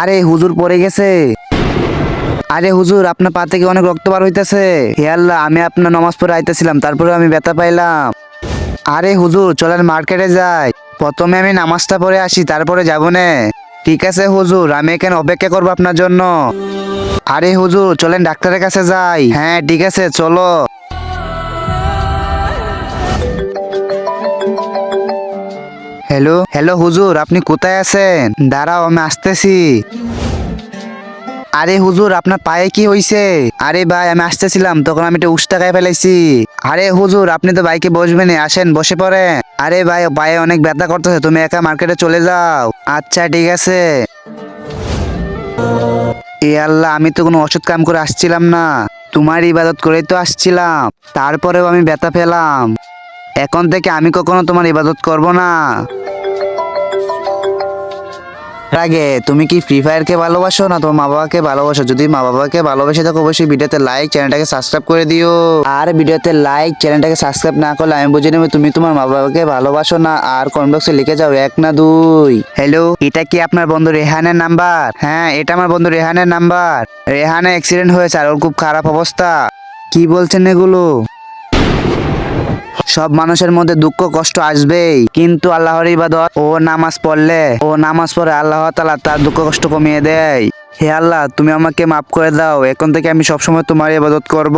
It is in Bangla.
আরে হুজুর পড়ে গেছে। আরে হুজুর, আপনার পা থেকে অনেক রক্ত বার হইতেছে। হে আল্লাহ, আমি আপনার নামাজ পড়ে আইতেছিলাম, তারপরে আমি ব্যথা পাইলাম। আরে হুজুর, চলেন মার্কেটে যাই। প্রথমে আমি নামাজটা পড়ে আসি, তারপরে যাবো নে। ঠিক আছে হুজুর, আমি এখানে অপেক্ষা করবো আপনার জন্য। আরে হুজুর, চলেন ডাক্তারের কাছে যাই। হ্যাঁ ঠিক আছে, চলো। হ্যালো হ্যালো হুজুর, আপনি কোথায় আছেন? দাঁড়াও, আমি আসতেছি। আরে হুজুর, আপনার পায়ে কি হইছে? আরে ভাই, আমি আসতেছিলাম, তখন আমি একটা উস্তা খাই ফেলাইছি। আরে হুজুর, আপনি তো বাইকে বসবেন, আসেন বসে পড়েন। আরে ভাই, পায়ে অনেক ব্যথা করতেছে, তুমি একা মার্কেটে চলে যাও। আচ্ছা ঠিক আছে। এ আল্লাহ, আমি তো কোনো ওষুধ কাম করে আসছিলাম না, তোমার ইবাদত করেই তো আসছিলাম। তারপরেও আমি ব্যথা পেলাম। এখন থেকে আমি কখনো তোমার ইবাদত করব না। আগে তুমি কি ফ্রি ফায়ারকে ভালোবাসো না তোমার মা বাবাকে ভালোবাসো? যদি মা বাবাকে ভালোবেসে থাকো, অবশ্যই ভিডিওতে লাইক, চ্যানেলটাকে সাবস্ক্রাইব করে দিও। আর ভিডিওতে লাইক, চ্যানেলটাকে সাবস্ক্রাইব না করলে আমি বুঝে নেবো তুমি তোমার মা বাবাকে ভালোবাসো না। আর কমেন্ট বক্সে লিখে যাও 1 না 2। হ্যালো, এটা কি আপনার বন্ধু রেহানের নাম্বার? হ্যাঁ, এটা আমার বন্ধু রেহানের নাম্বার। রেহানের অ্যাক্সিডেন্ট হয়েছে আর ওর খুব খারাপ অবস্থা। কি বলছেন এগুলো? সব মানুষের মধ্যে দুঃখ কষ্ট আসবেই, কিন্তু আল্লাহর ইবাদত ও নামাজ পড়ে আল্লাহ তাআলা তার দুঃখ কষ্ট কমিয়ে দেয়। হে আল্লাহ, তুমি আমাকে মাফ করে দাও, এখন থেকে আমি সবসময় তোমার ইবাদত করব।